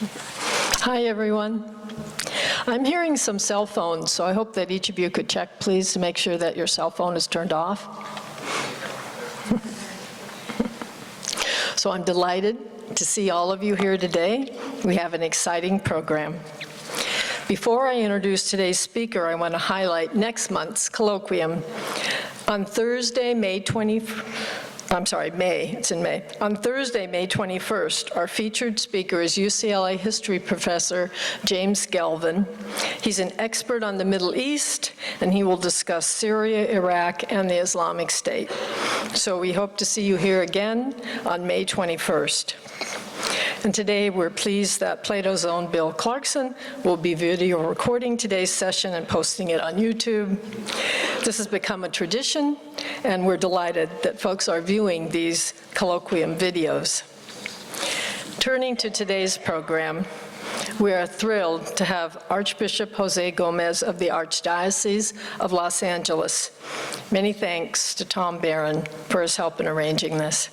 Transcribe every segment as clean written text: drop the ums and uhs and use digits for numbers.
Hi, everyone. I'm hearing some cell phones, so I hope that each of you could check, please, to make sure that your cell phone is turned off. So I'm delighted to see all of you here today. We have an exciting program. Before I introduce today's speaker, I want to highlight next month's colloquium. On Thursday, May 21st, our featured speaker is UCLA history professor James Galvin. He's an expert on the Middle East, and he will discuss Syria, Iraq, and the Islamic State. So we hope to see you here again on May 21st. And today we're pleased that Plato's own Bill Clarkson will be video recording today's session and posting it on YouTube. This has become a tradition, and we're delighted that folks are viewing these colloquium videos. Turning to today's program, we are thrilled to have Archbishop Jose Gomez of the Archdiocese of Los Angeles. Many thanks to Tom Barron for his help in arranging this.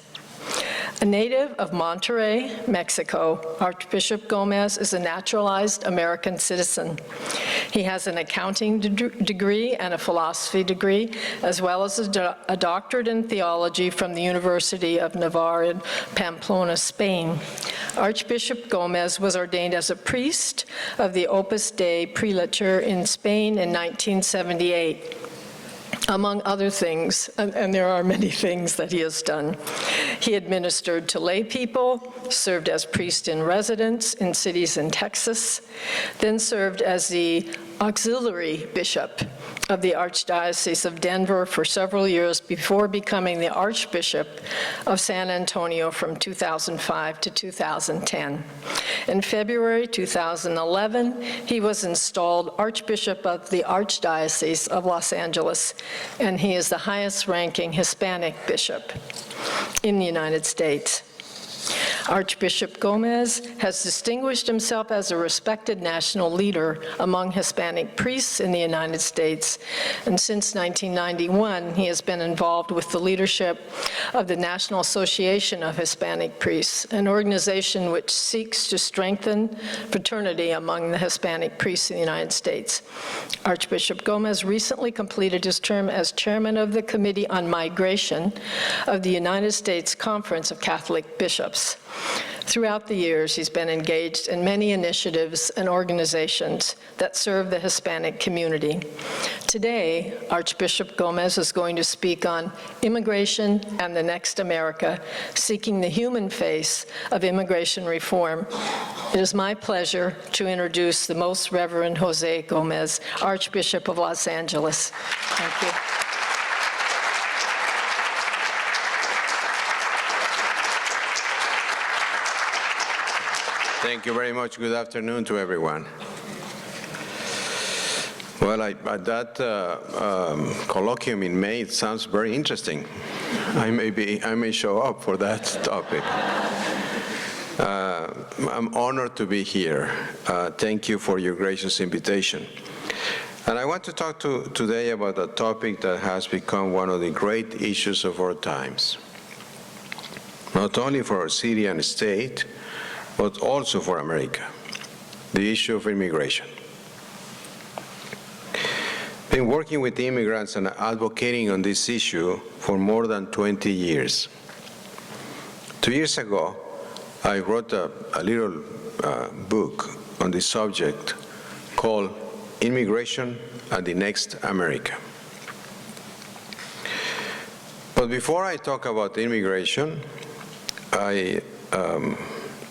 A native of Monterrey, Mexico, Archbishop Gomez is a naturalized American citizen. He has an accounting degree and a philosophy degree, as well as a doctorate in theology from the University of Navarre in Pamplona, Spain. Archbishop Gomez was ordained as a priest of the Opus Dei prelature in Spain in 1978. Among other things, and there are many things that he has done, he administered to lay people, served as priest in residence in cities in Texas, then served as the auxiliary bishop of the Archdiocese of Denver for several years before becoming the Archbishop of San Antonio from 2005 to 2010. In February 2011, he was installed Archbishop of the Archdiocese of Los Angeles, and he is the highest-ranking Hispanic bishop in the United States. Archbishop Gomez has distinguished himself as a respected national leader among Hispanic priests in the United States, and since 1991, he has been involved with the leadership of the National Association of Hispanic Priests, an organization which seeks to strengthen fraternity among the Hispanic priests in the United States. Archbishop Gomez recently completed his term as chairman of the Committee on Migration of the United States Conference of Catholic Bishops. Throughout the years, he's been engaged in many initiatives and organizations that serve the Hispanic community. Today, Archbishop Gomez is going to speak on immigration and the next America, seeking the human face of immigration reform. It is my pleasure to introduce the Most Reverend Jose Gomez, Archbishop of Los Angeles. Thank you. Thank you very much. Good afternoon to everyone. Well, that colloquium in May, it sounds very interesting. I may show up for that topic. I'm honored to be here. Thank you for your gracious invitation. And I want to talk today about a topic that has become one of the great issues of our times, not only for our city and state, but also for America, the issue of immigration. Been working with the immigrants and advocating on this issue for more than 20 years. 2 years ago, I wrote a little book on the subject called Immigration and the Next America. But before I talk about immigration,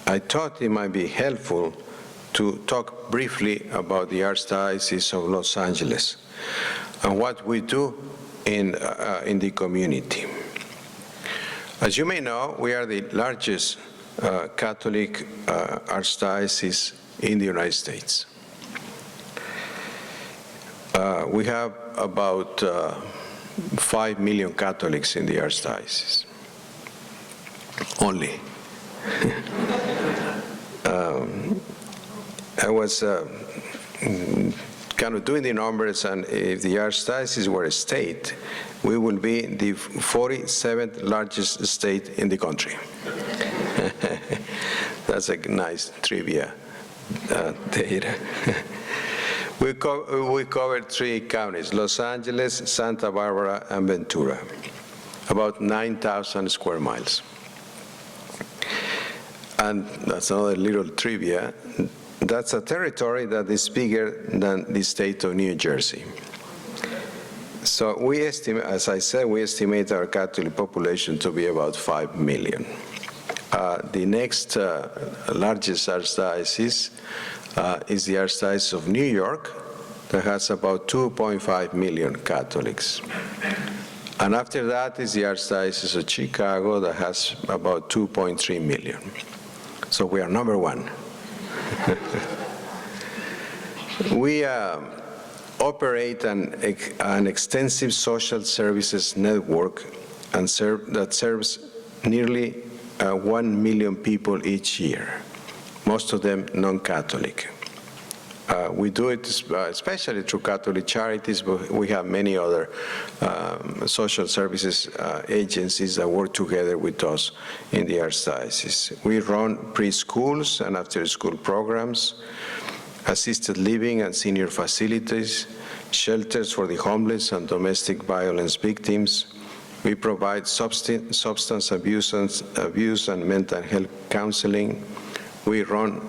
I thought it might be helpful to talk briefly about the Archdiocese of Los Angeles and what we do in the community. As you may know, we are the largest Catholic archdiocese in the United States. We have about 5 million Catholics in the archdiocese, only. I was kind of doing the numbers, and if the Archdiocese were a state, we will be the 47th largest state in the country. That's a nice trivia data. We covered 3 counties, Los Angeles, Santa Barbara, and Ventura, about 9,000 square miles. And that's another little trivia. That's a territory that is bigger than the state of New Jersey. So we estimate, as I said, we estimate our Catholic population to be about 5 million. The next largest archdiocese is the Archdiocese of New York, that has about 2.5 million Catholics. And after that is the Archdiocese of Chicago, that has about 2.3 million. So we are number 1. We operate an extensive social services network that serves nearly 1 million people each year, most of them non-Catholic. We do it especially through Catholic charities, but we have many other social services agencies that work together with us in the Archdiocese. We run preschools and after-school programs, assisted living and senior facilities, shelters for the homeless and domestic violence victims. We provide substance abuse and mental health counseling. We run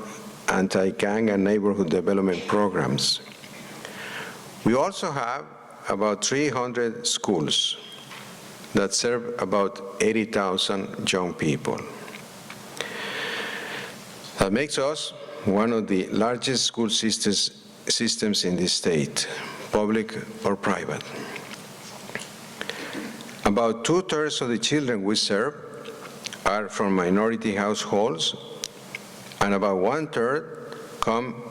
anti-gang and neighborhood development programs. We also have about 300 schools that serve about 80,000 young people. That makes us one of the largest school systems in the state, public or private. About 2/3 of the children we serve are from minority households, and about 1/3 come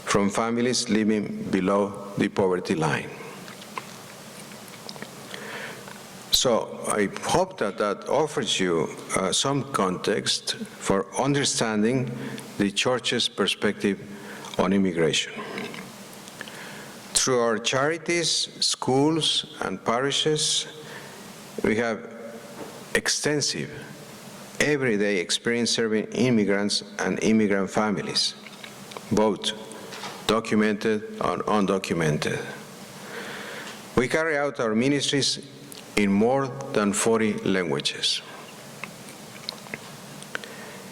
from families living below the poverty line. So I hope that offers you some context for understanding the Church's perspective on immigration. Through our charities, schools, and parishes, we have extensive, everyday experience serving immigrants and immigrant families, both documented and undocumented. We carry out our ministries in more than 40 languages.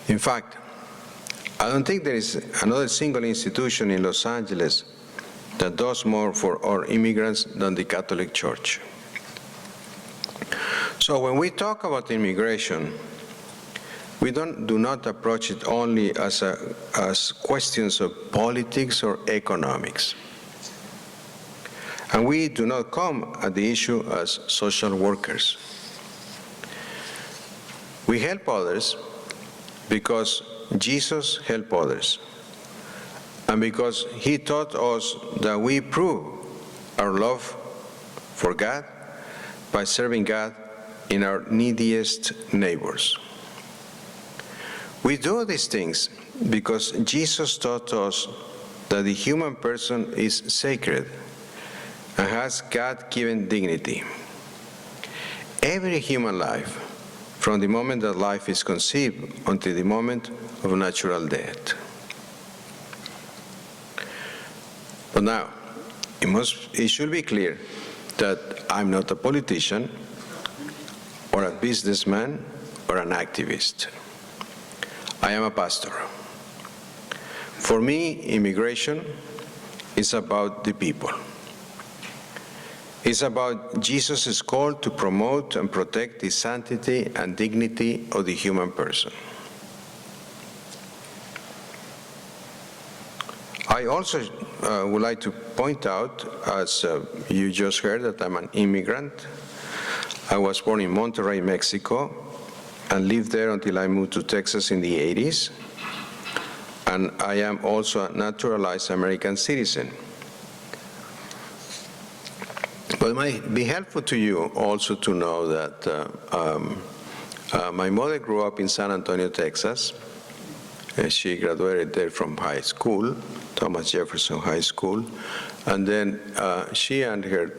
In fact, I don't think there is another single institution in Los Angeles that does more for our immigrants than the Catholic Church. So when we talk about immigration, we do not approach it only as questions of politics or economics. And we do not come at the issue as social workers. We help others because Jesus helped others, and because he taught us that we prove our love for God by serving God in our neediest neighbors. We do these things because Jesus taught us that the human person is sacred and has God-given dignity. Every human life, from the moment that life is conceived until the moment of natural death. But now, it should be clear that I'm not a politician or a businessman or an activist. I am a pastor. For me, immigration is about the people. It's about Jesus' call to promote and protect the sanctity and dignity of the human person. I also would like to point out, as you just heard, that I'm an immigrant. I was born in Monterrey, Mexico, and lived there until I moved to Texas in the 80s. And I am also a naturalized American citizen. But it might be helpful to you also to know that my mother grew up in San Antonio, Texas. She graduated there from high school, Thomas Jefferson High School. And then she and her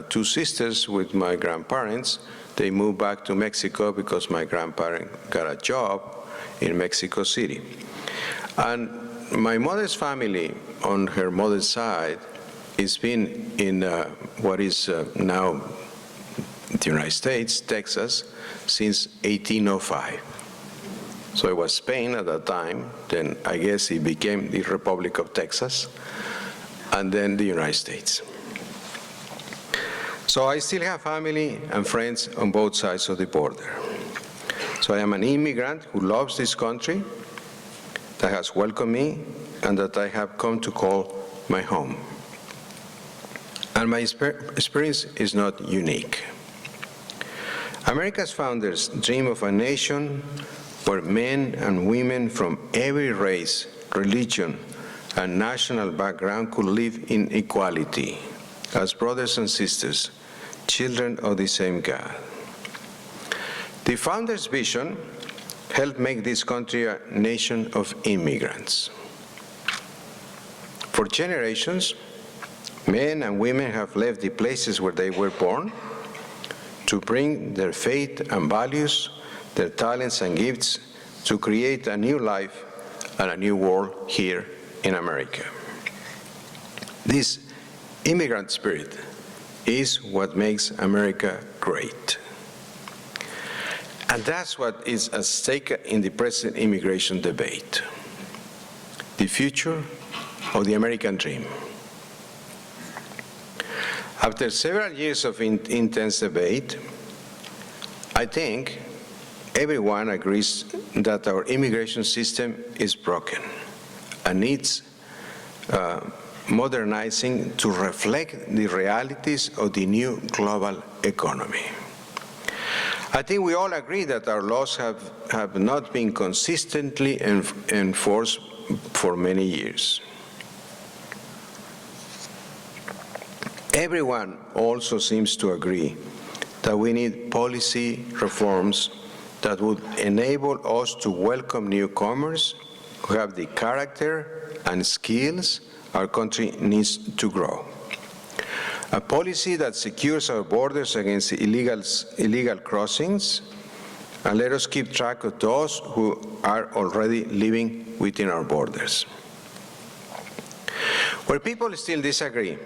2 sisters with my grandparents, they moved back to Mexico because my grandparent got a job in Mexico City. And my mother's family, on her mother's side, has been in what is now the United States, Texas, since 1805. So it was Spain at that time, then I guess it became the Republic of Texas, and then the United States. So I still have family and friends on both sides of the border. So I am an immigrant who loves this country, that has welcomed me, and that I have come to call my home. And my experience is not unique. America's founders dream of a nation where men and women from every race, religion, and national background could live in equality as brothers and sisters, children of the same God. The founders' vision helped make this country a nation of immigrants. For generations, men and women have left the places where they were born to bring their faith and values, their talents and gifts, to create a new life and a new world here in America. This immigrant spirit is what makes America great. And that's what is at stake in the present immigration debate: the future of the American dream. After several years of intense debate, I think everyone agrees that our immigration system is broken and needs modernizing to reflect the realities of the new global economy. I think we all agree that our laws have not been consistently enforced for many years. Everyone also seems to agree that we need policy reforms that would enable us to welcome newcomers who have the character and skills our country needs to grow. A policy that secures our borders against illegal crossings, and let us keep track of those who are already living within our borders. Where people still disagree,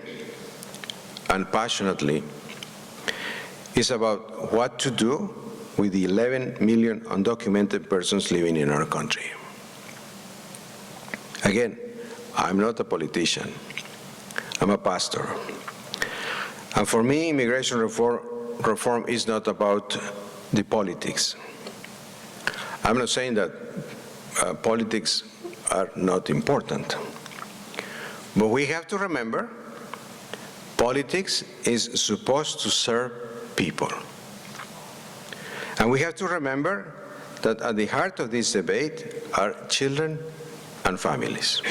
and passionately, is about what to do with the 11 million undocumented persons living in our country. Again, I'm not a politician. I'm a pastor. And for me, immigration reform is not about the politics. I'm not saying that politics are not important. But we have to remember, politics is supposed to serve people. And we have to remember that at the heart of this debate are children and families.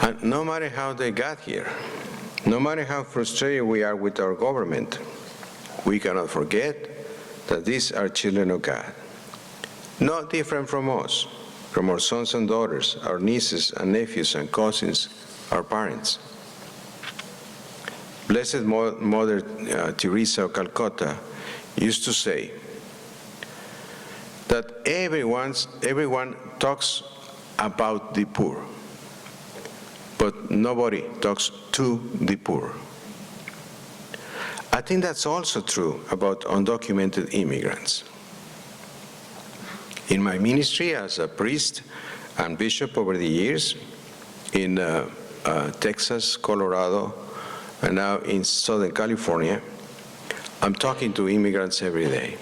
And no matter how they got here, no matter how frustrated we are with our government, we cannot forget that these are children of God, not different from us, from our sons and daughters, our nieces and nephews and cousins, our parents. Blessed Mother Teresa of Calcutta used to say that everyone talks about the poor, but nobody talks to the poor. I think that's also true about undocumented immigrants. In my ministry as a priest and bishop over the years, in Texas, Colorado, and now in Southern California, I'm talking to immigrants every day.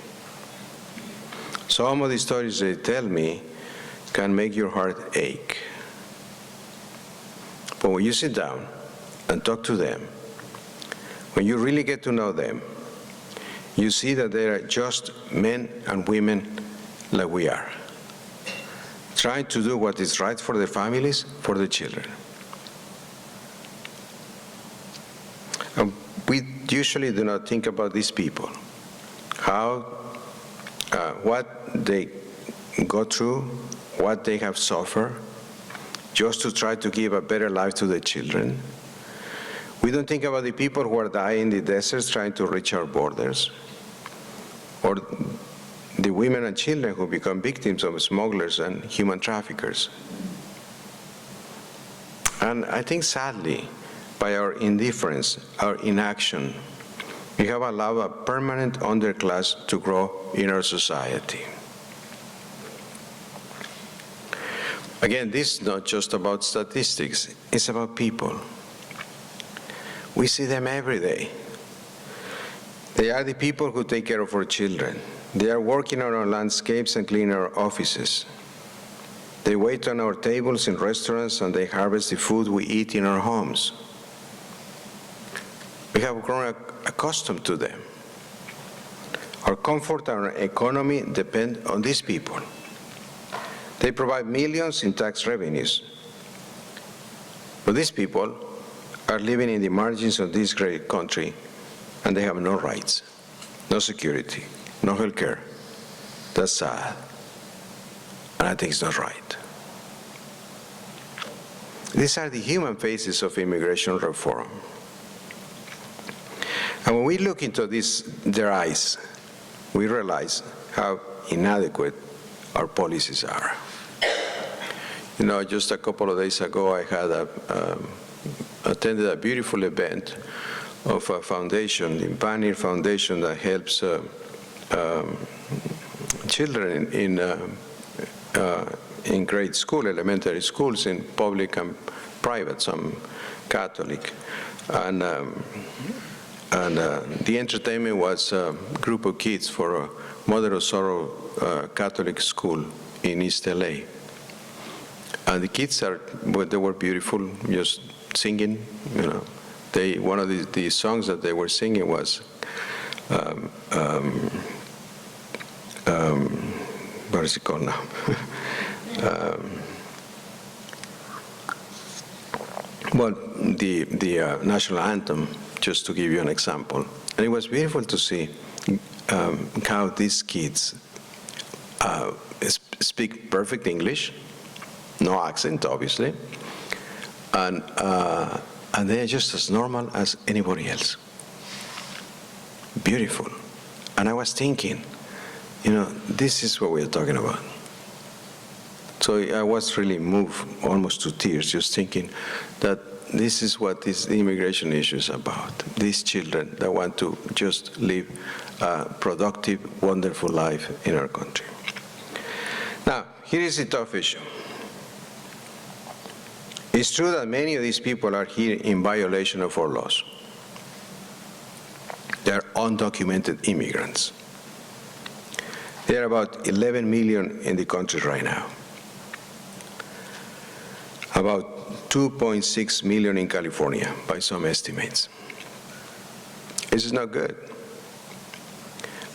Some of the stories they tell me can make your heart ache. But when you sit down and talk to them, when you really get to know them, you see that they are just men and women like we are, trying to do what is right for their families, for their children. We usually do not think about these people, what they go through, what they have suffered, just to try to give a better life to their children. We don't think about the people who are dying in the deserts trying to reach our borders, or the women and children who become victims of smugglers and human traffickers. And I think, sadly, by our indifference, our inaction, we have allowed a permanent underclass to grow in our society. Again, this is not just about statistics, it's about people. We see them every day. They are the people who take care of our children. They are working on our landscapes and clean our offices. They wait on our tables in restaurants and they harvest the food we eat in our homes. We have grown accustomed to them. Our comfort and our economy depend on these people. They provide millions in tax revenues. But these people are living in the margins of this great country, and they have no rights, no security, no health care. That's sad. And I think it's not right. These are the human faces of immigration reform. And when we look into their eyes, we realize how inadequate our policies are. You know, just a couple of days ago, I had attended a beautiful event of a foundation, the Pioneer Foundation, that helps children in grade school, elementary schools, in public and private, some Catholic. And the entertainment was a group of kids for a Mother of Sorrow Catholic school in East LA. And the kids they were beautiful, just singing, you know. One of the songs that they were singing was, what is it called now? Well, the national anthem, just to give you an example. And it was beautiful to see how these kids speak perfect English, no accent, obviously, and they are just as normal as anybody else. Beautiful. And I was thinking, you know, this is what we're talking about. So I was really moved almost to tears just thinking that this is what this immigration issue is about. These children that want to just live a productive, wonderful life in our country. Now, here is the tough issue. It's true that many of these people are here in violation of our laws. They are undocumented immigrants. There are about 11 million in the country right now. About 2.6 million in California, by some estimates. This is not good.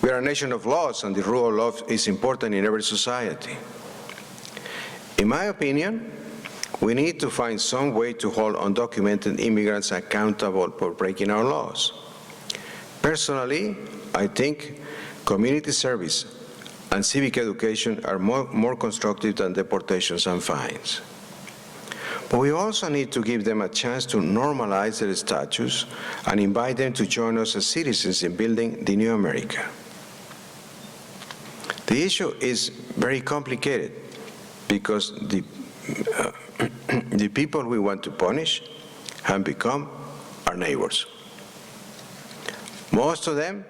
We are a nation of laws, and the rule of law is important in every society. In my opinion, we need to find some way to hold undocumented immigrants accountable for breaking our laws. Personally, I think community service and civic education are more constructive than deportations and fines. But we also need to give them a chance to normalize their status and invite them to join us as citizens in building the new America. The issue is very complicated because the people we want to punish have become our neighbors. Most of the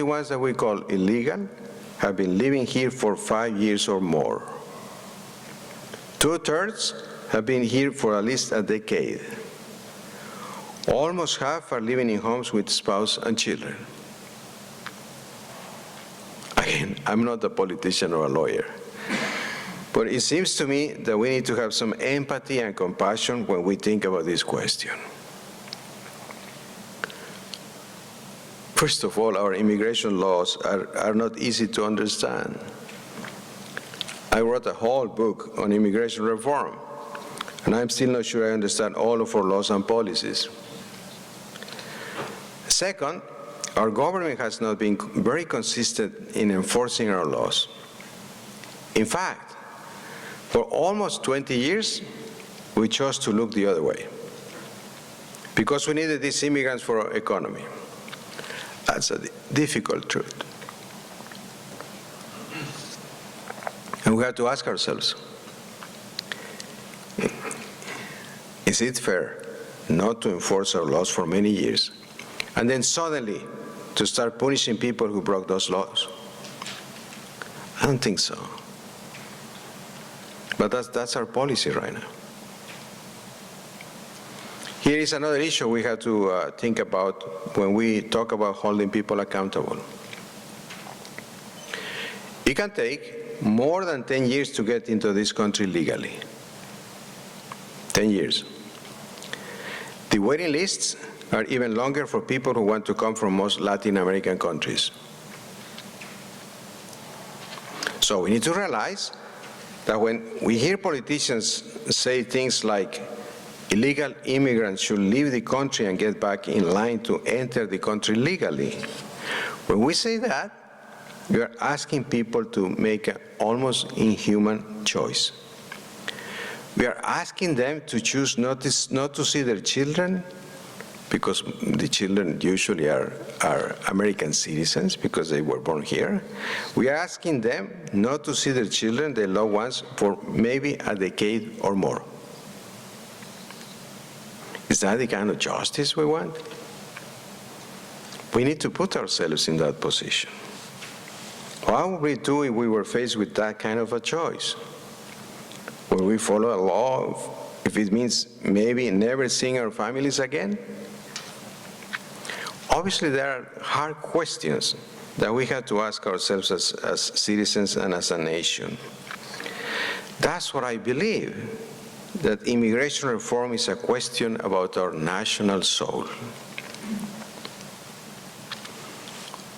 ones that we call illegal, have been living here for 5 years or more. 2/3 have been here for at least a decade. Almost half are living in homes with spouse and children. Again, I'm not a politician or a lawyer, but it seems to me that we need to have some empathy and compassion when we think about this question. First of all, our immigration laws are not easy to understand. I wrote a whole book on immigration reform, and I'm still not sure I understand all of our laws and policies. Second, our government has not been very consistent in enforcing our laws. In fact, for almost 20 years, we chose to look the other way because we needed these immigrants for our economy. That's a difficult truth. And we have to ask ourselves, is it fair not to enforce our laws for many years, and then suddenly to start punishing people who broke those laws? I don't think so. But that's our policy right now. Here is another issue we have to think about when we talk about holding people accountable. It can take more than 10 years to get into this country legally. 10 years. The waiting lists are even longer for people who want to come from most Latin American countries. So we need to realize that when we hear politicians say things like illegal immigrants should leave the country and get back in line to enter the country legally, when we say that, we are asking people to make an almost inhuman choice. We are asking them to choose not to see their children, because the children usually are American citizens because they were born here. We are asking them not to see their children, their loved ones, for maybe a decade or more. Is that the kind of justice we want? We need to put ourselves in that position. What would we do if we were faced with that kind of a choice? Will we follow a law if it means maybe never seeing our families again? Obviously, there are hard questions that we have to ask ourselves as citizens and as a nation. That's what I believe, that immigration reform is a question about our national soul.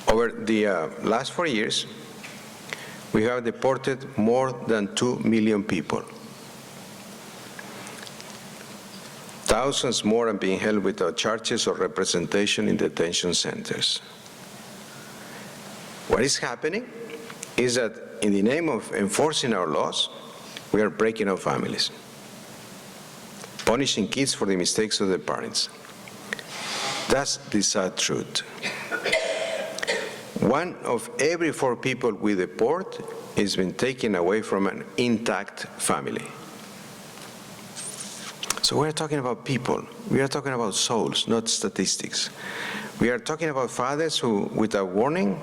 Over the last 4 years, we have deported more than 2 million people. Thousands more are being held without charges or representation in detention centers. What is happening is that in the name of enforcing our laws, we are breaking up families, punishing kids for the mistakes of their parents. That's the sad truth. 1 of every 4 people we deport has been taken away from an intact family. So we're talking about people. We are talking about souls, not statistics. We are talking about fathers who, without warning,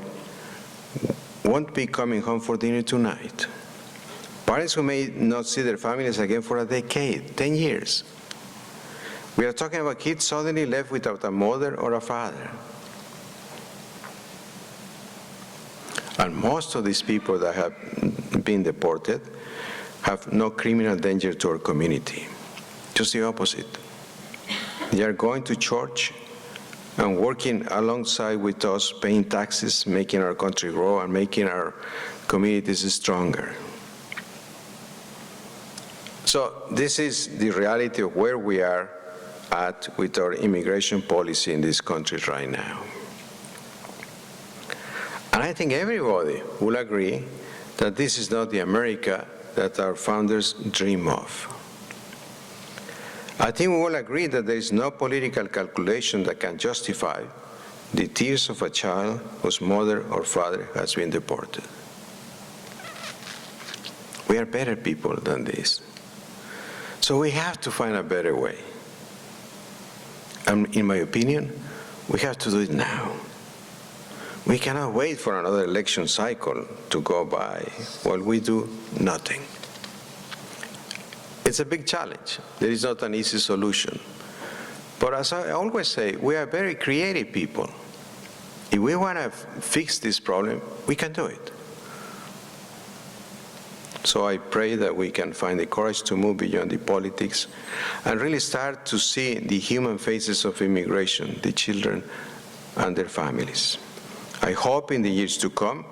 won't be coming home for dinner tonight. Parents who may not see their families again for a decade, 10 years. We are talking about kids suddenly left without a mother or a father. And most of these people that have been deported have no criminal danger to our community. Just the opposite. They are going to church and working alongside with us, paying taxes, making our country grow and making our communities stronger. So this is the reality of where we are at with our immigration policy in this country right now. And I think everybody will agree that this is not the America that our founders dream of. I think we will agree that there is no political calculation that can justify the tears of a child whose mother or father has been deported. We are better people than this. So we have to find a better way. And in my opinion, we have to do it now. We cannot wait for another election cycle to go by while we do nothing. It's a big challenge. There is not an easy solution. But as I always say, we are very creative people. If we want to fix this problem, we can do it. So I pray that we can find the courage to move beyond the politics and really start to see the human faces of immigration, the children and their families. I hope in the years to come,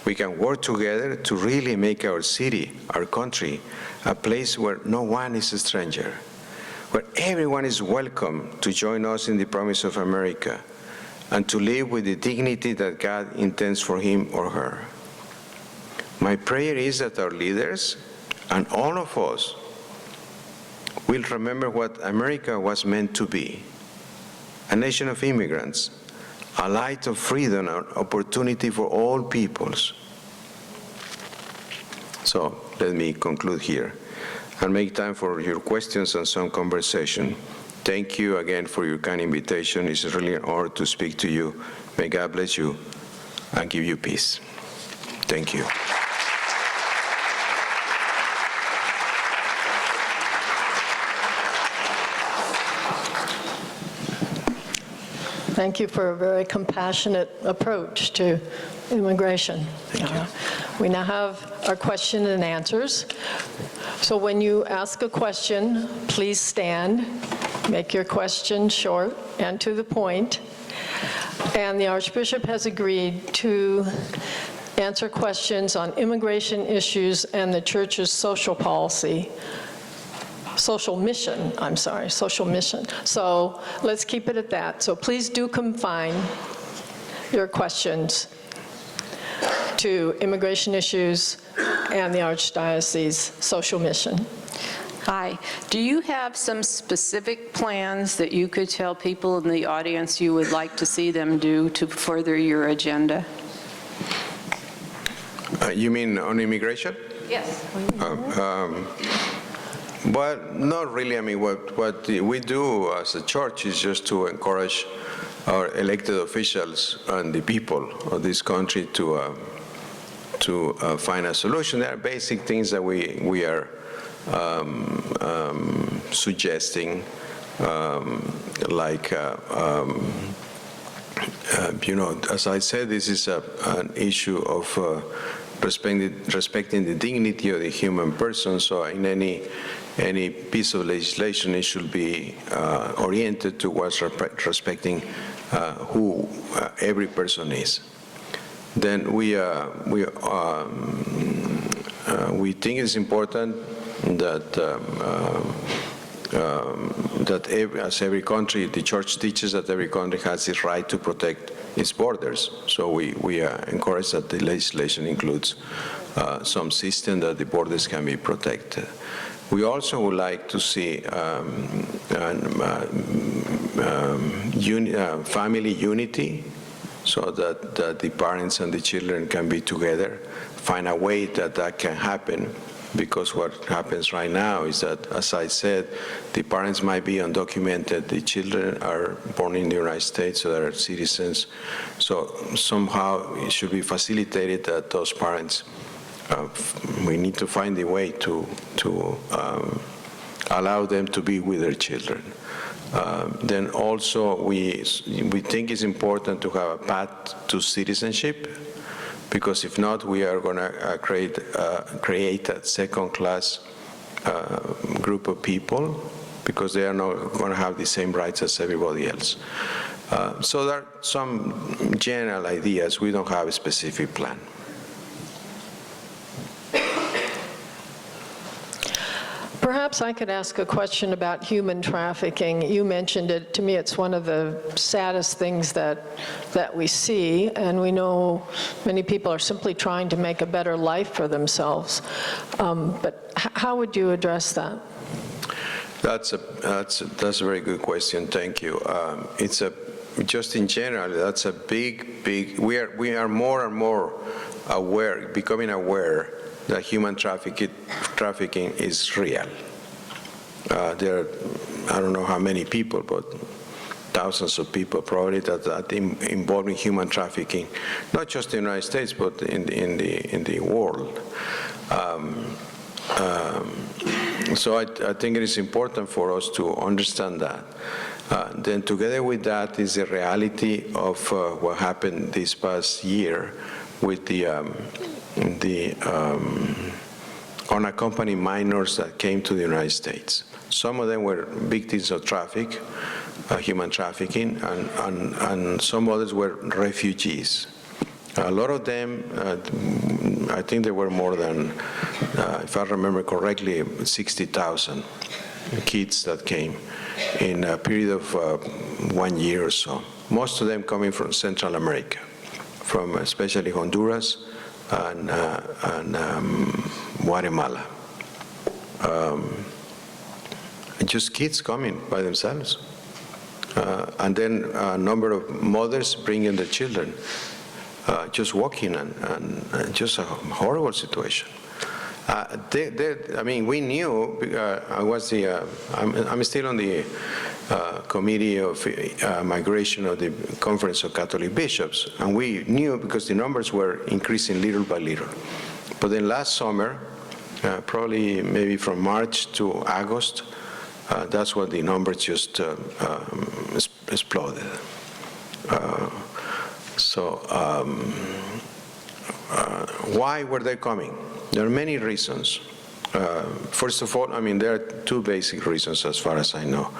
we can work together to really make our city, our country, a place where no one is a stranger, where everyone is welcome to join us in the promise of America and to live with the dignity that God intends for him or her. My prayer is that our leaders and all of us will remember what America was meant to be, a nation of immigrants, a light of freedom and opportunity for all peoples. So let me conclude here and make time for your questions and some conversation. Thank you again for your kind invitation. It's really an honor to speak to you. May God bless you and give you peace. Thank you. Thank you for a very compassionate approach to immigration. Thank you. We now have our question and answers. So when you ask a question, please stand. Make your question short and to the point. And the Archbishop has agreed to answer questions on immigration issues and the Church's social policy. Social mission. So let's keep it at that. So please do confine your questions to immigration issues and the Archdiocese social mission. Hi. Do you have some specific plans that you could tell people in the audience you would like to see them do to further your agenda? You mean on immigration? Yes. But not really. I mean, what we do as a church is just to encourage our elected officials and the people of this country to find a solution. There are basic things that we are suggesting, like, as I said, this is an issue of respecting the dignity of the human person. So in any piece of legislation, it should be oriented towards respecting who every person is. Then we think it's important that as every country, the Church teaches that every country has the right to protect its borders. So we encourage that the legislation includes some system that the borders can be protected. We also would like to see family unity, so that the parents and the children can be together, find a way that can happen, because what happens right now is that, as I said, the parents might be undocumented, the children are born in the United States, so they're citizens. So somehow it should be facilitated that those parents, we need to find a way to allow them to be with their children. Then also we think it's important to have a path to citizenship, because if not, we are going to create a second-class group of people, because they are not going to have the same rights as everybody else. So there are some general ideas. We don't have a specific plan. Perhaps I could ask a question about human trafficking. You mentioned it. To me, it's one of the saddest things that we see, and we know many people are simply trying to make a better life for themselves. But how would you address that? That's a very good question. Thank you. Just in general, that's a big. We are more and more aware, becoming aware that human trafficking is real. There are, I don't know how many people, but thousands of people probably that involved in human trafficking, not just in the United States, but in the world. So I think it is important for us to understand that. Then together with that is the reality of what happened this past year with the unaccompanied minors that came to the United States. Some of them were victims of human trafficking, and some others were refugees. A lot of them, I think there were more than, if I remember correctly, 60,000 kids that came in a period of 1 year or so. Most of them coming from Central America, from especially Honduras and Guatemala. Just kids coming by themselves. And then a number of mothers bringing their children, just walking, and just a horrible situation. I mean, we knew, I'm still on the committee of migration of the Conference of Catholic Bishops, and we knew because the numbers were increasing little by little. But then last summer, probably maybe from March to August, that's when the numbers just exploded. Why were they coming? There are many reasons. First of all, I mean, there are two basic reasons as far as I know.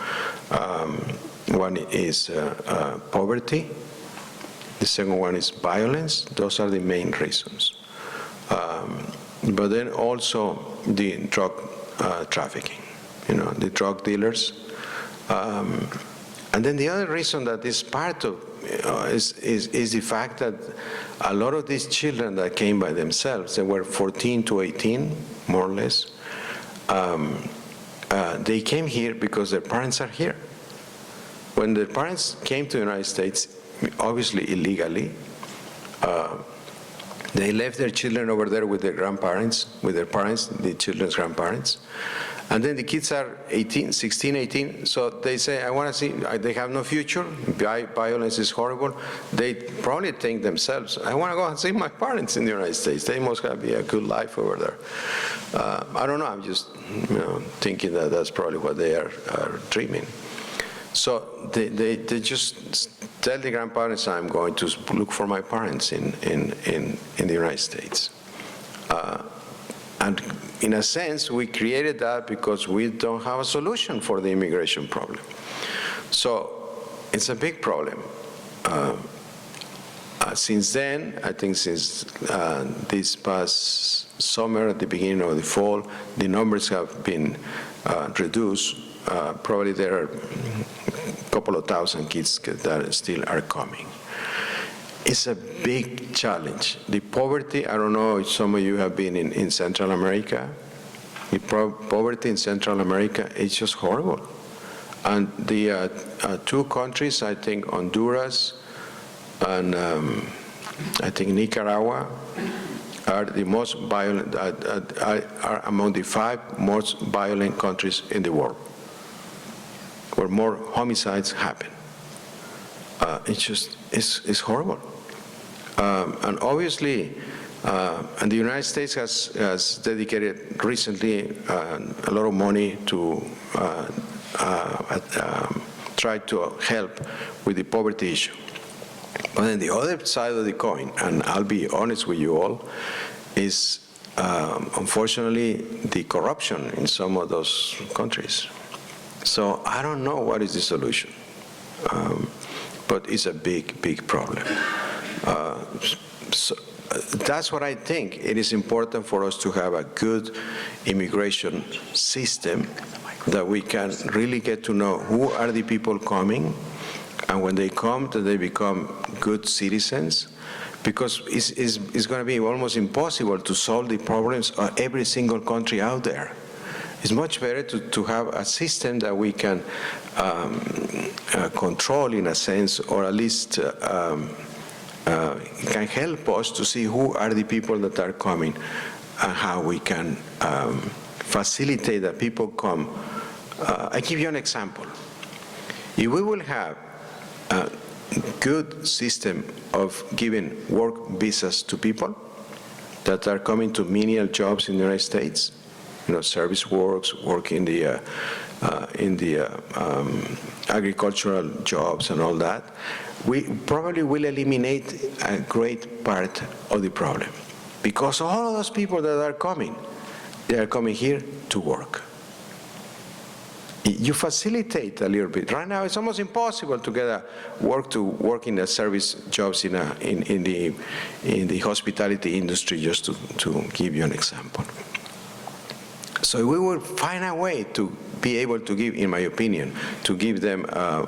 One is poverty. The second one is violence. Those are the main reasons. But then also the drug trafficking, the drug dealers. And then the other reason that is part of is the fact that a lot of these children that came by themselves, they were 14 to 18, more or less, they came here because their parents are here. When their parents came to the United States, obviously illegally, they left their children over there with their grandparents, with their parents, the children's grandparents. And then the kids are 18, 16, 18, so they say, I want to see, they have no future, violence is horrible. They probably think themselves, I want to go and see my parents in the United States. They must have a good life over there. I don't know, I'm just thinking that that's probably what they are dreaming. So they just tell the grandparents, I'm going to look for my parents in the United States. And in a sense, we created that because we don't have a solution for the immigration problem. So it's a big problem. Since then, I think since this past summer, at the beginning of the fall, the numbers have been reduced. Probably there are a couple of thousand kids that still are coming. It's a big challenge. The poverty, I don't know if some of you have been in Central America. The poverty in Central America is just horrible. And the two countries, I think Honduras and I think Nicaragua, are the most violent, are among the 5 most violent countries in the world, where more homicides happen. It's horrible. And obviously, and the United States has dedicated recently a lot of money to try to help with the poverty issue. But then the other side of the coin, and I'll be honest with you all, is unfortunately the corruption in some of those countries. So I don't know what is the solution, but it's a big, big problem. So that's what I think. It is important for us to have a good immigration system that we can really get to know who are the people coming, and when they come, that they become good citizens, because it's going to be almost impossible to solve the problems of every single country out there. It's much better to have a system that we can control in a sense, or at least can help us to see who are the people that are coming and how we can facilitate that people come. I give you an example. If we will have a good system of giving work visas to people that are coming to menial jobs in the United States, service work in the agricultural jobs and all that, we probably will eliminate a great part of the problem. Because all of those people that are coming, they are coming here to work. You facilitate a little bit. Right now, it's almost impossible to get to work in the service jobs in the hospitality industry, just to give you an example. So we will find a way to be able to give, in my opinion, to give them a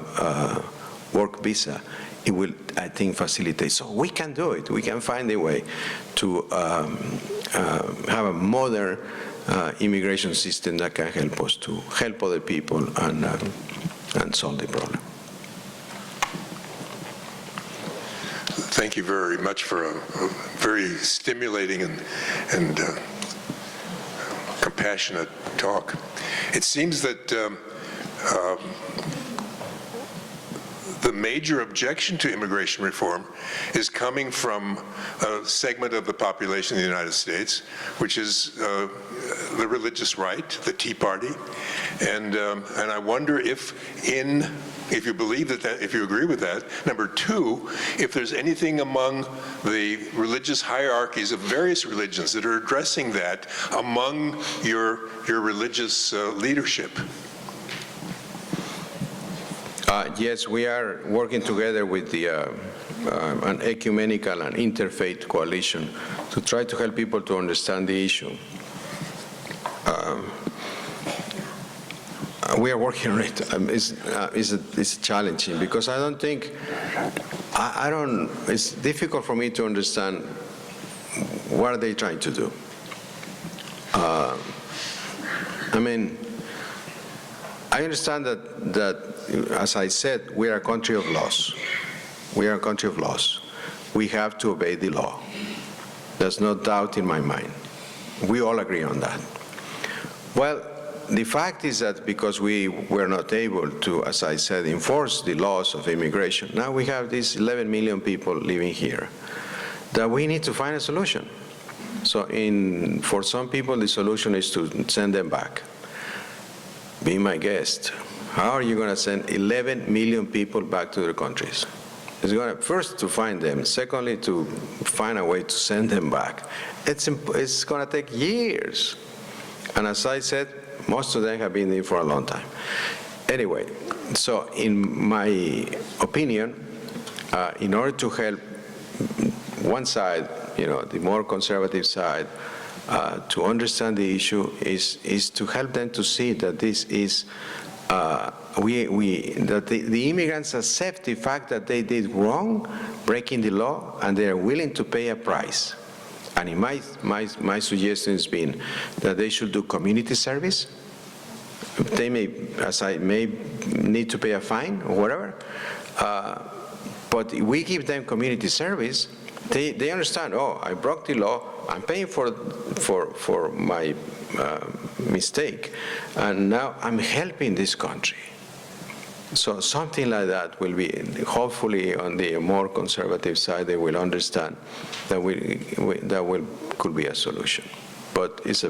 work visa. It will, I think, facilitate. So we can do it. We can find a way to have a modern immigration system that can help us to help other people and solve the problem. Thank you very much for a very stimulating and passionate talk. It seems that the major objection to immigration reform is coming from a segment of the population in the United States, which is the religious right, the Tea Party, and I wonder if you believe that, if you agree with that. Number two, if there's anything among the religious hierarchies of various religions that are addressing that among your religious leadership. Yes, we are working together with an ecumenical and interfaith coalition to try to help people to understand the issue. We are working on it. It's challenging because I don't think, it's difficult for me to understand what are they trying to do. I mean, I understand that, as I said, we are a country of laws. We are a country of laws. We have to obey the law. There's no doubt in my mind. We all agree on that. Well, the fact is that because we were not able to, as I said, enforce the laws of immigration, now we have these 11 million people living here, that we need to find a solution. So for some people, the solution is to send them back. Be my guest. How are you going to send 11 million people back to their countries? It's going to, first, to find them. Secondly, to find a way to send them back. It's going to take years. And as I said, most of them have been there for a long time. Anyway, so in my opinion, in order to help one side, the more conservative side, to understand the issue is to help them to see that this is that the immigrants accept the fact that they did wrong, breaking the law, and they are willing to pay a price. And in my suggestion has been that they should do community service. They may need to pay a fine or whatever, but if we give them community service, they understand, oh, I broke the law, I'm paying for my mistake, and now I'm helping this country. So something like that will be, hopefully on the more conservative side, they will understand that could be a solution. But it's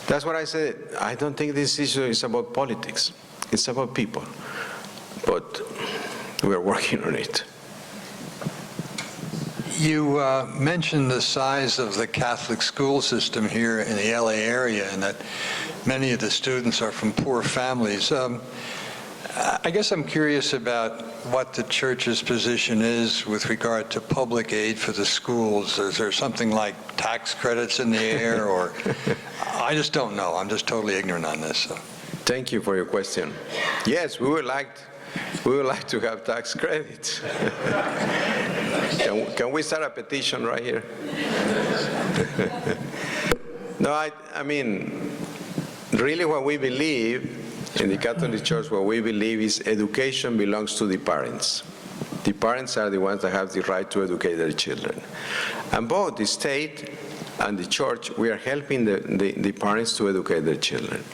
that's what I said. I don't think this issue is about politics. It's about people. But we're working on it. You mentioned the size of the Catholic school system here in the LA area and that many of the students are from poor families. I guess I'm curious about what the church's position is with regard to public aid for the schools. Is there something like tax credits in the air, or I just don't know. I'm just totally ignorant on this. So. Thank you for your question. Yes, we would like to have tax credits. Can we start a petition right here? No, I mean, really what we believe in the Catholic Church, what we believe is education belongs to the parents. The parents are the ones that have the right to educate their children. And both the state and the church, we are helping the parents to educate their children.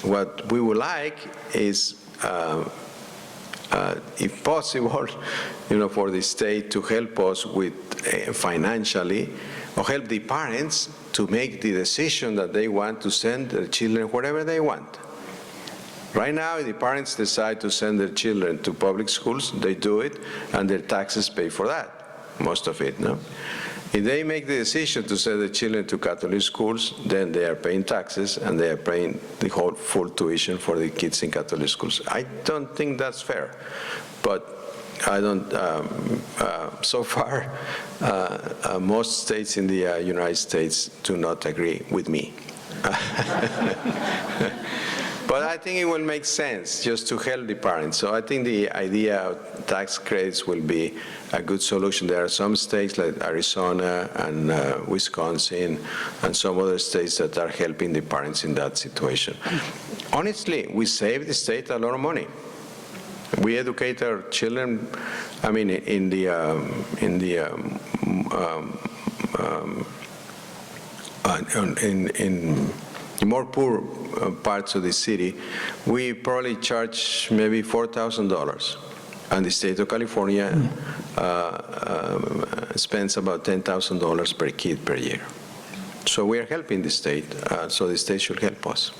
What we would like is, if possible, for the state to help us with financially, or help the parents to make the decision that they want to send their children wherever they want. Right now, if the parents decide to send their children to public schools, they do it, and their taxes pay for that, most of it, no? If they make the decision to send their children to Catholic schools, then they are paying taxes, and they are paying the whole full tuition for the kids in Catholic schools. I don't think that's fair, but I don't, so far, most states in the United States do not agree with me. But I think it will make sense just to help the parents. So I think the idea of tax credits will be a good solution. There are some states like Arizona and Wisconsin and some other states that are helping the parents in that situation. Honestly, we save the state a lot of money. We educate our children, in more poor parts of the city, we probably charge maybe $4,000. And the state of California spends about $10,000 per kid per year. So we are helping the state, so the state should help us.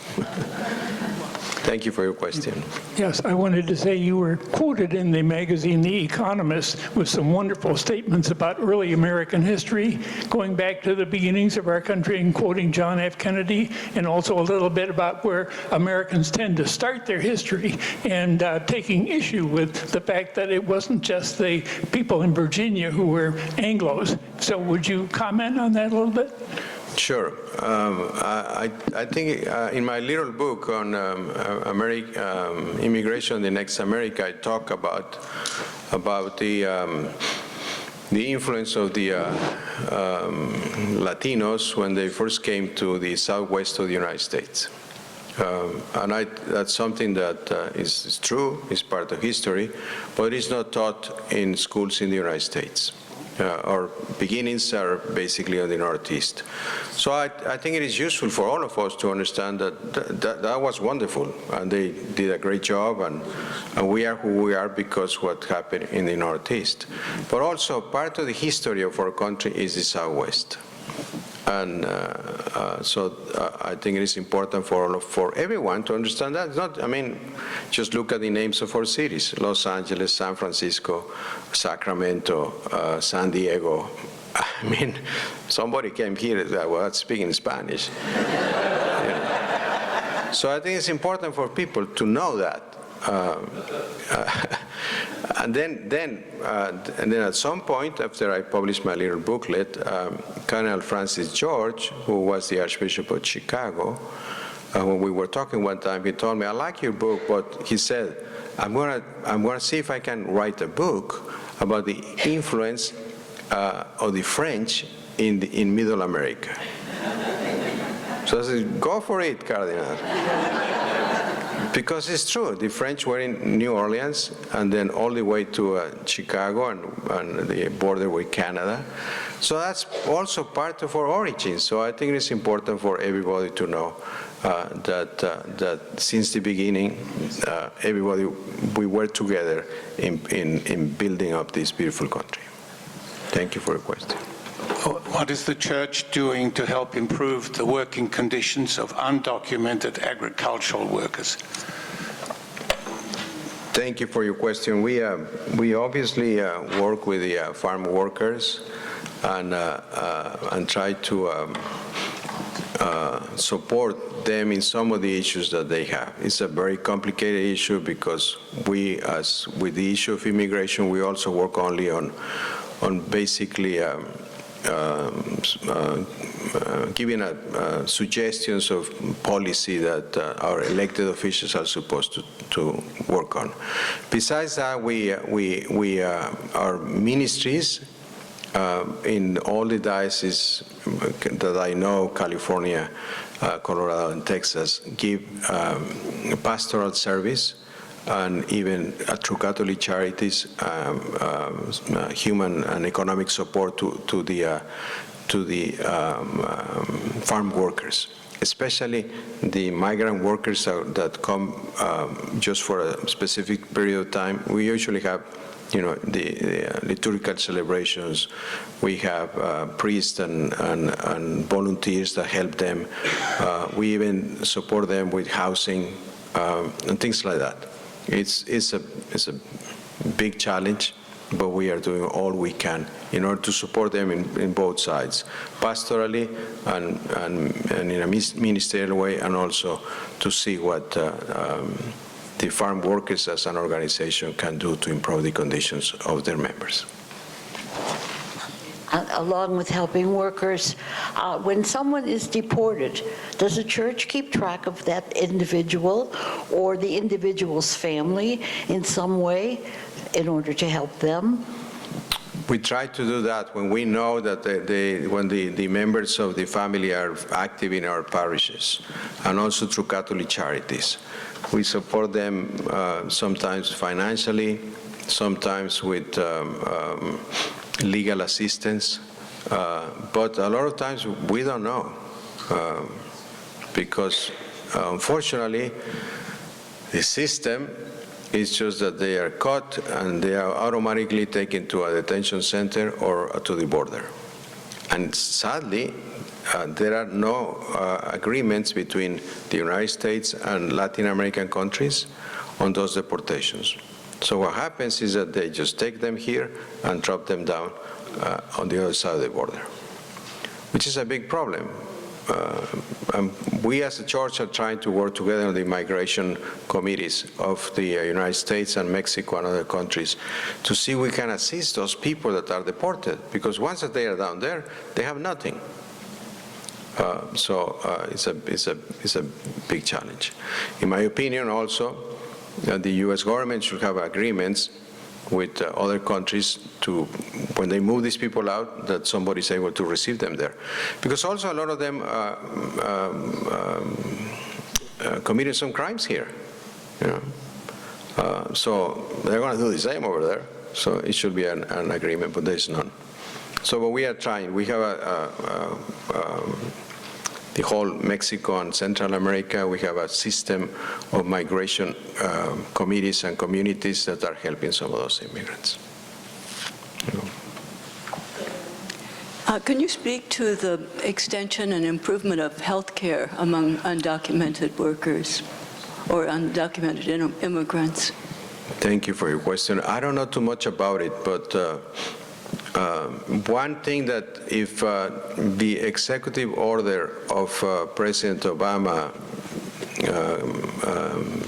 Thank you for your question. Yes, I wanted to say you were quoted in the magazine The Economist with some wonderful statements about early American history, going back to the beginnings of our country and quoting John F. Kennedy, and also a little bit about where Americans tend to start their history, and taking issue with the fact that it wasn't just the people in Virginia who were Anglos. So would you comment on that a little bit? Sure. I think in my little book on immigration, the next America, I talk about the influence of the Latinos when they first came to the southwest of the United States. And that's something that is true, is part of history, but it's not taught in schools in the United States. Our beginnings are basically on the Northeast. So I think it is useful for all of us to understand that was wonderful, and they did a great job, and we are who we are because what happened in the Northeast. But also part of the history of our country is the Southwest. And so I think it is important for everyone to understand that. It's not, I mean, just look at the names of our cities: Los Angeles, San Francisco, Sacramento, San Diego. I mean, somebody came here that was speaking Spanish. So I think it's important for people to know that. And then at some point, after I published my little booklet, Colonel Francis George, who was the Archbishop of Chicago, when we were talking one time, he told me, "I like your book," but he said, I'm gonna see if I can write a book about the influence of the French in Middle America. So I said, "Go for it, Cardinal." Because it's true, the French were in New Orleans and then all the way to Chicago and the border with Canada. So that's also part of our origins. So I think it's important for everybody to know that since the beginning, everybody, we were together in building up this beautiful country. Thank you for your question. What is the Church doing to help improve the working conditions of undocumented agricultural workers? Thank you for your question. We obviously work with the farm workers and try to support them in some of the issues that they have. It's a very complicated issue because we, as with the issue of immigration, we also work only on basically giving suggestions of policy that our elected officials are supposed to work on. Besides that, our ministries in all the dioceses that I know, California, Colorado, and Texas, give pastoral service, and even through Catholic Charities, human and economic support to the farm workers, especially the migrant workers that come just for a specific period of time. We usually have, the liturgical celebrations. We have priests and volunteers that help them. We even support them with housing and things like that. It's a big challenge, but we are doing all we can in order to support them in both sides, pastorally and in a ministerial way, and also to see what the farm workers as an organization can do to improve the conditions of their members. Along with helping workers, when someone is deported, does the Church keep track of that individual or the individual's family in some way in order to help them? We try to do that when we know that when the members of the family are active in our parishes, and also through Catholic Charities. We support them sometimes financially, sometimes with legal assistance, but a lot of times we don't know. because unfortunately, the system is just that they are caught and they are automatically taken to a detention center or to the border. And sadly, there are no agreements between the United States and Latin American countries on those deportations. So what happens is that they just take them here and drop them down on the other side of the border, which is a big problem. We as a church are trying to work together on the migration committees of the United States and Mexico and other countries to see if we can assist those people that are deported, because once that they are down there, they have nothing. So it's a big challenge. In my opinion, also, the U.S. government should have agreements with other countries to, when they move these people out, that somebody is able to receive them there. Because also a lot of them committed some crimes here. You know? So they're going to do the same over there. So it should be an agreement, but there's none. So what we are trying, we have the whole Mexico and Central America, we have a system of migration committees and communities that are helping some of those immigrants. Can you speak to the extension and improvement of health care among undocumented workers or undocumented immigrants? Thank you for your question. I don't know too much about it, but one thing that if the executive order of President Obama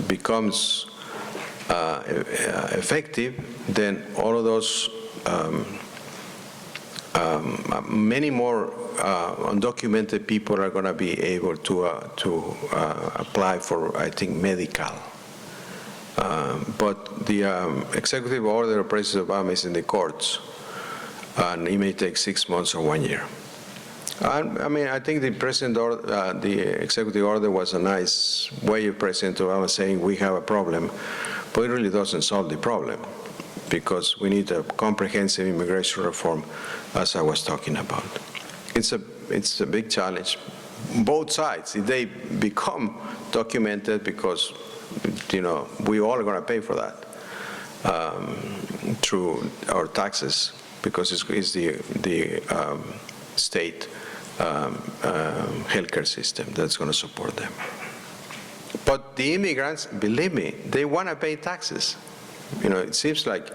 becomes effective, then all of those many more undocumented people are going to be able to apply for, I think, medical. But the executive order of President Obama is in the courts, and it may take 6 months or 1 year. I mean, I think the the executive order was a nice way of President Obama saying we have a problem, but it really doesn't solve the problem, because we need a comprehensive immigration reform, as I was talking about. It's a big challenge. Both sides, if they become documented, because you know we all are going to pay for that through our taxes, because it's the state healthcare system that's going to support them. But the immigrants, believe me, they want to pay taxes. You know, it seems like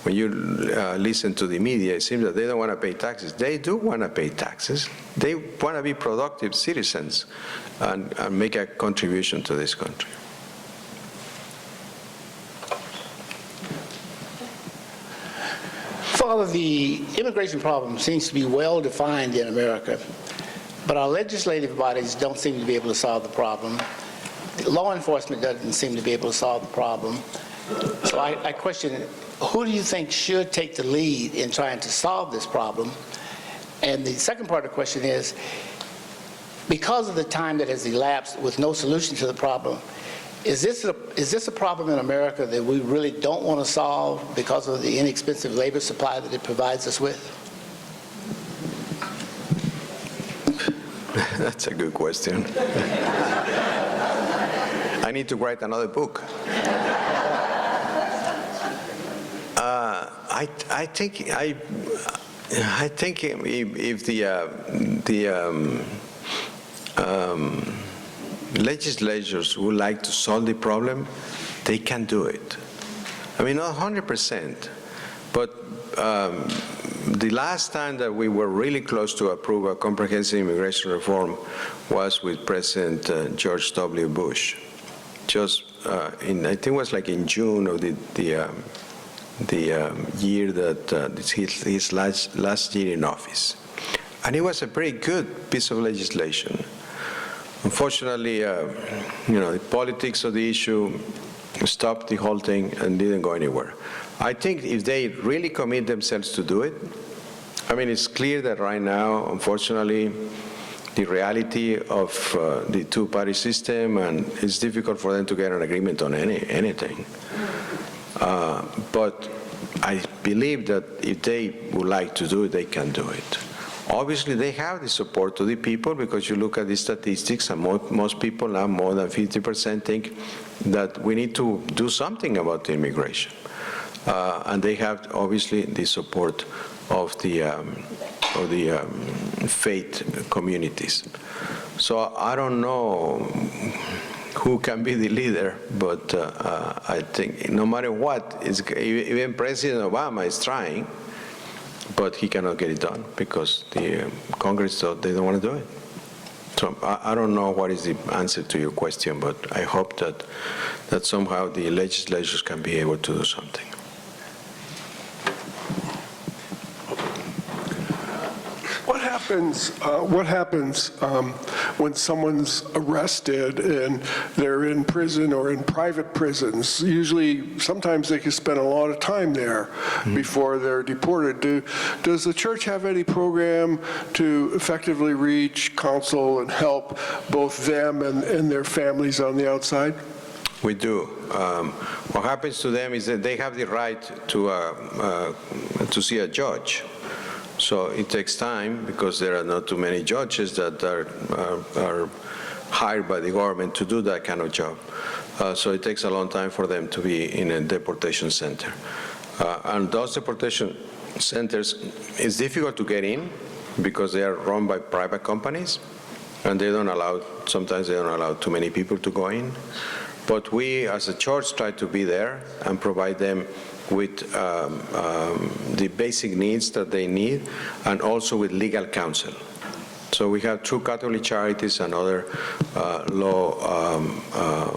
when you listen to the media, it seems that they don't want to pay taxes. They do want to pay taxes. They want to be productive citizens and make a contribution to this country. Father, the immigration problem seems to be well defined in America, but our legislative bodies don't seem to be able to solve the problem. Law enforcement doesn't seem to be able to solve the problem. So I question, who do you think should take the lead in trying to solve this problem? And the second part of the question is, because of the time that has elapsed with no solution to the problem, is this a problem in America that we really don't want to solve because of the inexpensive labor supply that it provides us with? That's a good question. I need to write another book. I think if the legislatures would like to solve the problem, they can do it. I mean, not 100%, but the last time that we were really close to approve a comprehensive immigration reform was with President George W. Bush. Just I think it was like in June of the year that his last year in office, and it was a pretty good piece of legislation. Unfortunately, the politics of the issue stopped the whole thing and didn't go anywhere. I think if they really commit themselves to do it, I mean, it's clear that right now, unfortunately, the reality of the two-party system, and it's difficult for them to get an agreement on anything. But I believe that if they would like to do it, they can do it. Obviously, they have the support of the people because you look at the statistics, and most people now, more than 50%, think that we need to do something about immigration. And they have, obviously, the support of the faith communities. So I don't know who can be the leader, but I think no matter what, even President Obama is trying, but he cannot get it done because the Congress, they don't want to do it. So I don't know what is the answer to your question, but I hope that somehow the legislatures can be able to do something. What happens when someone's arrested and they're in prison or in private prisons? Usually, sometimes they can spend a lot of time there before they're deported. Does the church have any program to effectively reach, counsel, and help both them and their families on the outside? We do. What happens to them is that they have the right to see a judge. So it takes time because there are not too many judges that are hired by the government to do that kind of job. So it takes a long time for them to be in a deportation center. And those deportation centers, it's difficult to get in because they are run by private companies, and sometimes they don't allow too many people to go in. But we, as a church, try to be there and provide them with the basic needs that they need, and also with legal counsel. So we have True Catholic Charities and other law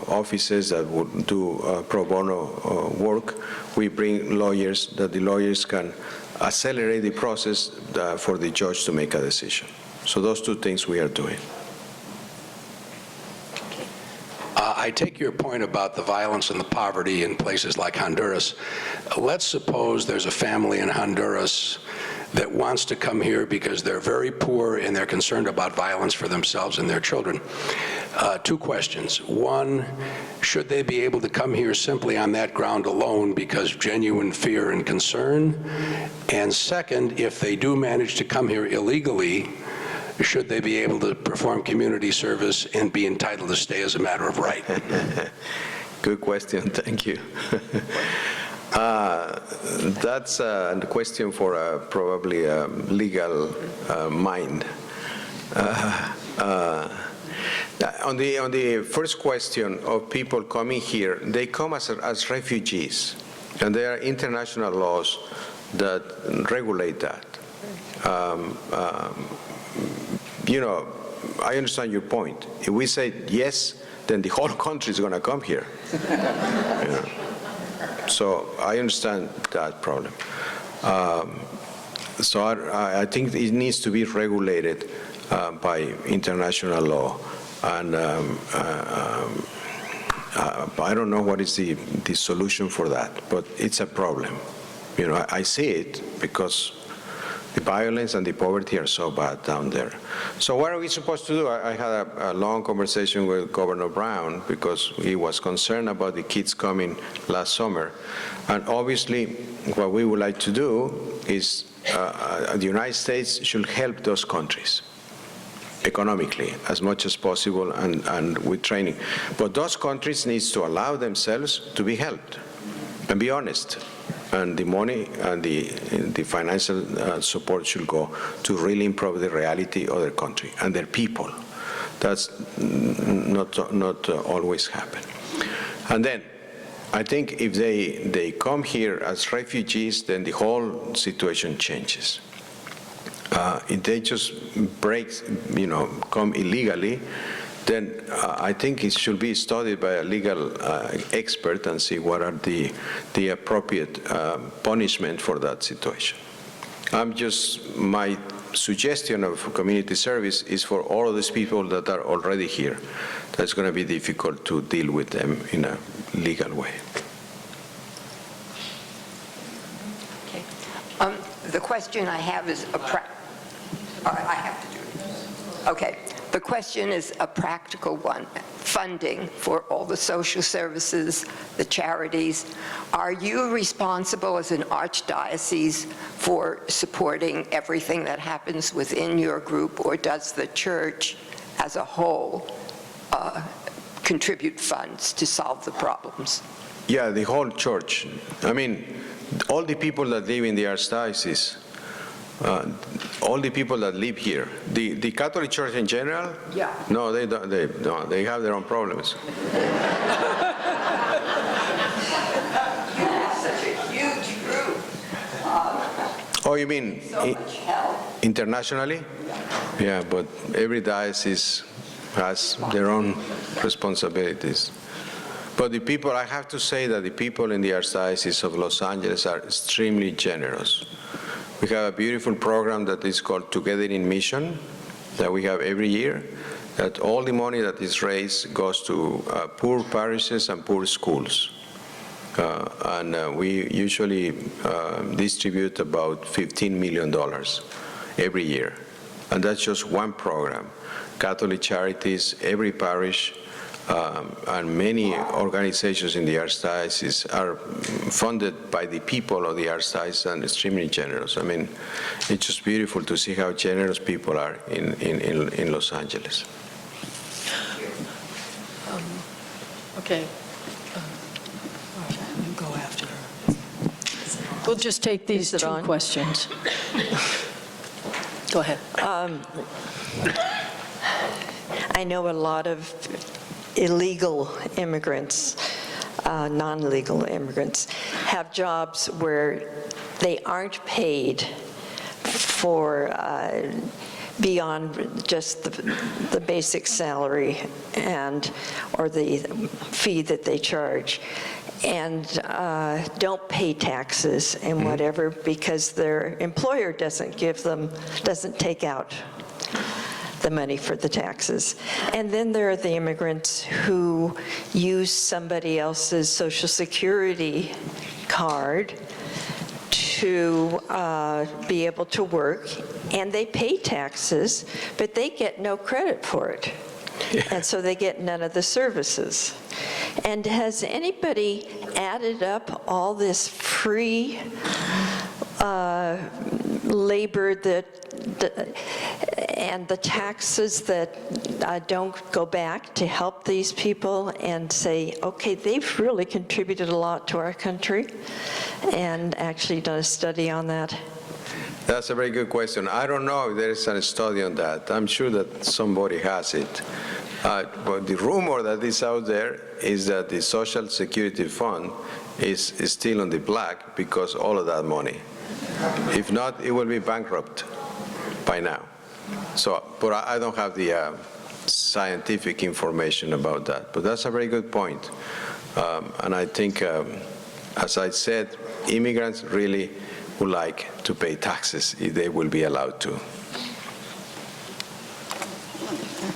offices that would do pro bono work. We bring lawyers, that the lawyers can accelerate the process for the judge to make a decision. So those two things we are doing. I take your point about the violence and the poverty in places like Honduras. Let's suppose there's a family in Honduras that wants to come here because they're very poor and they're concerned about violence for themselves and their children. Two questions. One, should they be able to come here simply on that ground alone because of genuine fear and concern? And second, if they do manage to come here illegally, should they be able to perform community service and be entitled to stay as a matter of right? Good question, thank you. That's a question for probably a legal mind. On the first question of people coming here, they come as refugees, and there are international laws that regulate that. I understand your point. If we say yes, then the whole country is going to come here. So I understand that problem. So I think it needs to be regulated by international law. And I don't know what is the solution for that, but it's a problem. I see it because the violence and the poverty are so bad down there. So what are we supposed to do? I had a long conversation with Governor Brown because he was concerned about the kids coming last summer. And obviously, what we would like to do is the United States should help those countries economically as much as possible and with training. But those countries need to allow themselves to be helped and be honest. And the money and the financial support should go to really improve the reality of their country and their people. That's not always happen. And then I think if they come here as refugees, then the whole situation changes. If they just come illegally, then I think it should be studied by a legal expert and see what are the appropriate punishment for that situation. My suggestion of community service is for all of these people that are already here. That's going to be difficult to deal with them in a legal way. Okay. The question I have is I have to do it. Okay. The question is a practical one. funding for all the social services, the charities. Are you responsible as an archdiocese for supporting everything that happens within your group, or does the church as a whole contribute funds to solve the problems? Yeah, the whole church. I mean, all the people that live in the Archdiocese, all the people that live here, the Catholic Church in general? Yeah. No, they don't. No, they have their own problems. You have such a huge group. Oh, you mean So much help. internationally? Yeah, but every diocese has their own responsibilities. But the people, I have to say that the people in the Archdiocese of Los Angeles are extremely generous. We have a beautiful program that is called Together in Mission that we have every year, that all the money that is raised goes to poor parishes and poor schools. We usually distribute about $15 million every year. And that's just one program. Catholic Charities, every parish, and many organizations in the Archdiocese are funded by the people of the Archdiocese and extremely generous. I mean, it's just beautiful to see how generous people are in Los Angeles. Okay. Go after her. We'll just take these two questions. Go ahead. I know a lot of illegal immigrants, non-legal immigrants, have jobs where they aren't paid for beyond just the basic salary or the fee that they charge, and don't pay taxes and whatever because their employer doesn't take out the money for the taxes. And then there are the immigrants who use somebody else's Social Security card to be able to work, and they pay taxes, but they get no credit for it. And so they get none of the services. And has anybody added up all this free labor and the taxes that don't go back to help these people and say, okay, they've really contributed a lot to our country, and actually done a study on that? That's a very good question. I don't know if there is a study on that. I'm sure that somebody has it. But the rumor that is out there is that the Social Security Fund is still on the black because all of that money. If not, it will be bankrupt by now. So, but I don't have the scientific information about that. But that's a very good point. And I think, as I said, immigrants really would like to pay taxes if they will be allowed to.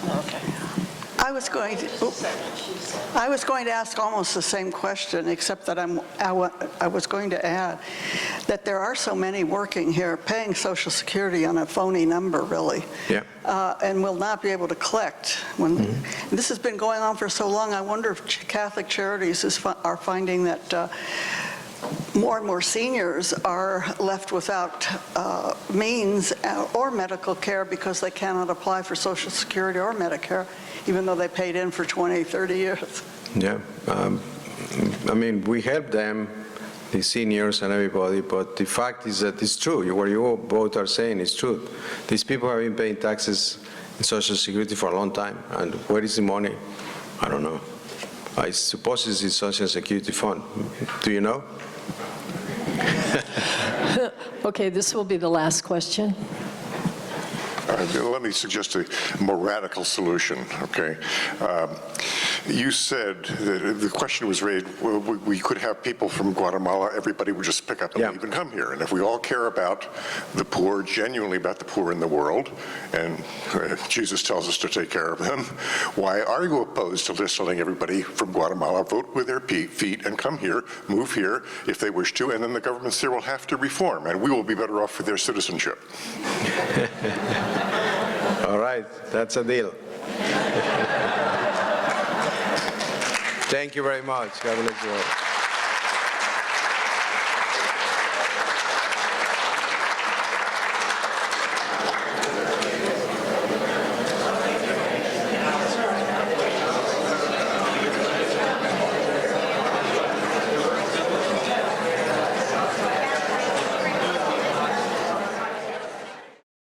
Okay. I was going to ask almost the same question, except that I was going to add that there are so many working here paying Social Security on a phony number, really, and will not be able to collect. This has been going on for so long, I wonder if Catholic Charities are finding that more and more seniors are left without means or medical care because they cannot apply for Social Security or Medicare, even though they paid in for 20, 30 years. Yeah, I mean, we help them, the seniors and everybody, but the fact is that it's true. What you both are saying is true. These people have been paying taxes in Social Security for a long time, and where is the money? I don't know. I suppose it's the Social Security Fund. Do you know? Okay, this will be the last question. Let me suggest a more radical solution, okay? You said, that the question was raised, well, we could have people from Guatemala, everybody would just pick up and leave and come here. And if we all care about the poor, genuinely about the poor in the world, and Jesus tells us to take care of them, why are you opposed to just letting everybody from Guatemala vote with their feet and come here, move here if they wish to, and then the governments there will have to reform, and we will be better off for their citizenship? All right, that's a deal. Thank you very much. God bless you all.